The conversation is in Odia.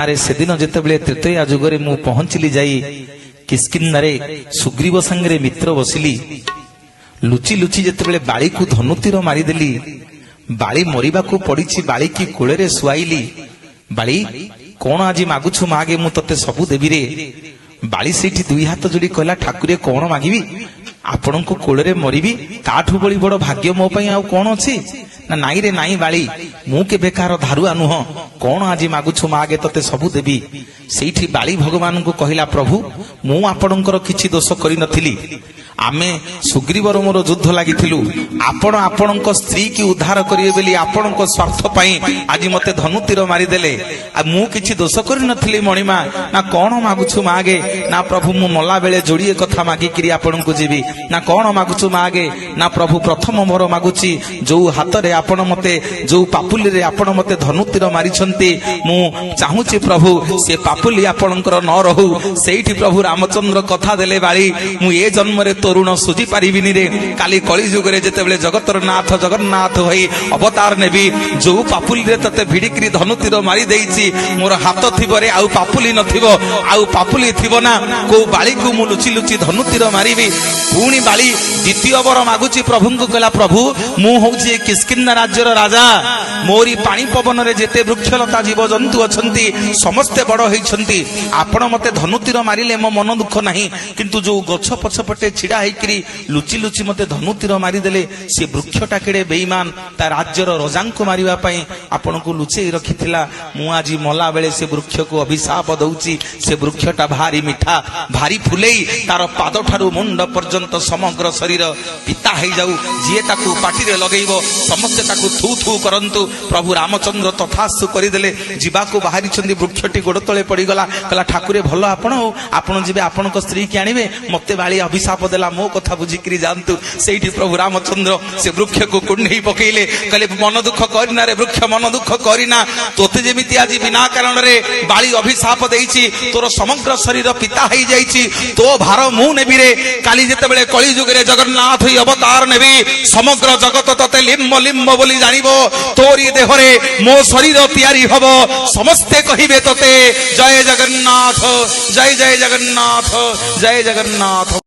ଆରେ ସେଦିନ ଯେତେବେଳେ ତ୍ରେତୟା ଯୁଗରେ ମୁଁ ପହଞ୍ଚିଲି ଯାଇ କିସ୍କିନ୍ଧାରେ ସୁଗ୍ରୀବ ସାଙ୍ଗରେ ମିତ୍ର ବସିଲି। ଲୁଚି ଲୁଚି ଯେତେବେଳେ ବାଳିକୁ ଧନୁତୀର ମାରିଦେଲି, ବାଳି ମରିବାକୁ ପଡିଛି, ବାଳିକି କୋଳରେ ଶୁଆଇଲି। ବାଳି କଣ ଆଜି ମାଗୁଛୁ ମାଗେ, ମୁଁ ତତେ ସବୁ ଦେବିରେ। ବାଳି ସେଇଠି ଦୁଇ ହାତ ଯୋଡି କହିଲା, ଠାକୁରେ କଣ ମାଗିବି, ଆପଣଙ୍କୁ କୋଳରେ ମରିବି, ତାଠୁ ବଳି ବଡ ଭାଗ୍ୟ ମୋ ପାଇଁ ଆଉ କଣ ଅଛି? ନା ନାଇଁ ରେ ନାଇଁ ବାଳି, ମୁଁ କେବେ କାହାର ଧାରୁଆ ନୁହଁ, କଣ ଆଜି ମାଗୁଛୁ ମାଗେ, ତତେ ସବୁ ଦେବି। ସେଇଠି ବାଳି ଭଗବାନଙ୍କୁ କହିଲା, ପ୍ରଭୁ ମୁଁ ଆପଣଙ୍କର କିଛି ଦୋଷ କରିନଥିଲି, ଆମେ ସୁଗ୍ରୀବର ମୋର ଯୁଦ୍ଧ ଲାଗିଥିଲୁ, ଆପଣ ଆପଣଙ୍କ ସ୍ତ୍ରୀ କି ଉଦ୍ଧାର କରିବେ ବୋଲି ଆପଣଙ୍କ ସ୍ୱାର୍ଥ ପାଇଁ ଆଜି ମତେ ଧନୁତୀର ମାରିଦେଲେ। ଆଉ ମୁଁ କିଛି ଦୋଷ କରିନଥିଲି ମଣିମା, ନା କଣ ମାଗୁଛୁ ମାଗେ। ନା ପ୍ରଭୁ ମୁଁ ମଲା ବେଳେ ଯୋଡିଏ କଥା ମାଗିକିରି ଆପଣଙ୍କୁ ଯିବି। ନା କଣ ମାଗୁଛୁ ମାଗେ। ନା ପ୍ରଭୁ ପ୍ରଥମ ମୋର ମାଗୁଛି, ଯୋଉ ହାତରେ ଆପଣ ମତେ, ଯୋଉ ପାପୁଲିରେ ଆପଣ ମତେ ଧନୁତୀର ମାରିଛନ୍ତି, ମୁଁ ଚାହୁଁଛି ପ୍ରଭୁ ସେ ପାପୁଲି ଆପଣଙ୍କର ନ ରହୁ। ସେଇଠି ପ୍ରଭୁ ରାମଚନ୍ଦ୍ର କଥା ଦେଲେ, ବାଳି ମୁଁ ଏ ଜନ୍ମରେ ତରୁଣ ସୁଝି ପାରିବିନି ରେ, କାଲି କଳି ଯୁଗରେ ଯେତେବେଳେ ଜଗତର ନାଥ ଜଗନ୍ନାଥ ହୋଇ ଅବତାର ନେବି, ଯୋଉ ପାପୁଲିରେ ତତେ ଭିଡିକିରି ଧନୁତୀର ମାରି ଦେଇଛି, ମୋର ହାତ ଥିବ ରେ, ଆଉ ପାପୁଲି ନଥିବ। ଆଉ ପାପୁଲି ଥିବ ନା, କୋଉ ବାଳିକୁ ମୁଁ ଲୁଚି ଲୁଚି ଧନୁତୀର ମାରିବି। ପୁଣି ବାଳି ଦ୍ୱିତୀୟ ବର ମାଗୁଛି ପ୍ରଭୁଙ୍କୁ, କହିଲା ପ୍ରଭୁ ମୁଁ ହଉଛି କିସ୍କିନ୍ଧା ରାଜ୍ୟର ରାଜା, ମୋରି ପାଣି ପବନରେ ଯେତେ ବୃକ୍ଷଲତା ଜୀବଜନ୍ତୁ ଅଛନ୍ତି ସମସ୍ତେ ବଡ ହେଇଛନ୍ତି, ଆପଣ ମତେ ଧନୁତୀର ମାରିଲେ ମୋ ମନ ଦୁଃଖ ନାହିଁ, କିନ୍ତୁ ଯୋଉ ଗଛ ପଛପଟେ ଛିଡା ହେଇକିରି ଲୁଚି ଲୁଚି ମତେ ଧନୁତୀର ମାରିଦେଲେ, ସେ ବୃକ୍ଷଟା କେଡେ ବେଇମାନ, ତା ରାଜ୍ୟର ରଜାଙ୍କୁ ମାରିବା ପାଇଁ ଆପଣଙ୍କୁ ଲୁଚେଇ ରଖିଥିଲା। ମୁଁ ଆଜି ମଲା ବେଳେ ସେ ବୃକ୍ଷକୁ ଅଭିଶାପ ଦଉଛି, ସେ ବୃକ୍ଷଟା ଭାରି ମିଠା, ଭାରି ଫୁଲେଇ, ତାର ପାଦ ଠାରୁ ମୁଣ୍ଡ ପର୍ଯ୍ୟନ୍ତ ସମଗ୍ର ଶରୀର ପିତା ହେଇଯାଉ, ଯିଏ ତାକୁ ପାଟିରେ ଲଗେଇବ ସମସ୍ତେ ତାକୁ ଥୁ ଥୁ କରନ୍ତୁ। ପ୍ରଭୁ ରାମଚନ୍ଦ୍ର ତଥାସ୍ତୁ କରିଦେଲେ, ଯିବାକୁ ବାହାରିଛନ୍ତି, ବୃକ୍ଷଟି ଗୋଡ ତଳେ ପଡିଗଲା। କହିଲା ଠାକୁରେ ଭଲ ଆପଣ ଯିବେ, ଆପଣଙ୍କ ସ୍ତ୍ରୀ କି ଆଣିବେ, ମତେ ବାଳି ଅଭିଶାପ ଦେଲା, ମୋ କଥା ବୁଝିକିରି ଯାଆନ୍ତୁ। ସେଇଠି ପ୍ରଭୁ ରାମଚନ୍ଦ୍ର ସେ ବୃକ୍ଷକୁ କୁଣ୍ଢେଇ ପକେଇଲେ, କହିଲେ ମନ ଦୁଃଖ କରିନା ରେ ବୃକ୍ଷ, ମନ ଦୁଃଖ କରିନା, ତୋତେ ଯେମିତି ଆଜି ବିନା କାରଣରେ ବାଳି ଅଭିଶାପ ଦେଇଛି, ତୋର ସମଗ୍ର ଶରୀର ପିତା ହେଇଯାଇଛି, ତୋ ଭାର ମୁଁ ନେବି ରେ। କାଲି ଯେତେବେଳେ କଳି ଯୁଗରେ ଜଗନ୍ନାଥ ଅବତାର ନେବି, ସମଗ୍ର ଜଗତ ତତେ ଲିମ୍ବ ଲିମ୍ବ ବୋଲି ଜାଣିବ, ତୋରି ଦେହରେ ମୋ ଶରୀର ତିଆରି ହବ, ସମସ୍ତେ କହିବେ ତତେ ଜୟ ଜଗନ୍ନାଥ, ଜୟ ଜୟ ଜଗନ୍ନାଥ, ଜୟ ଜଗନ୍ନାଥ।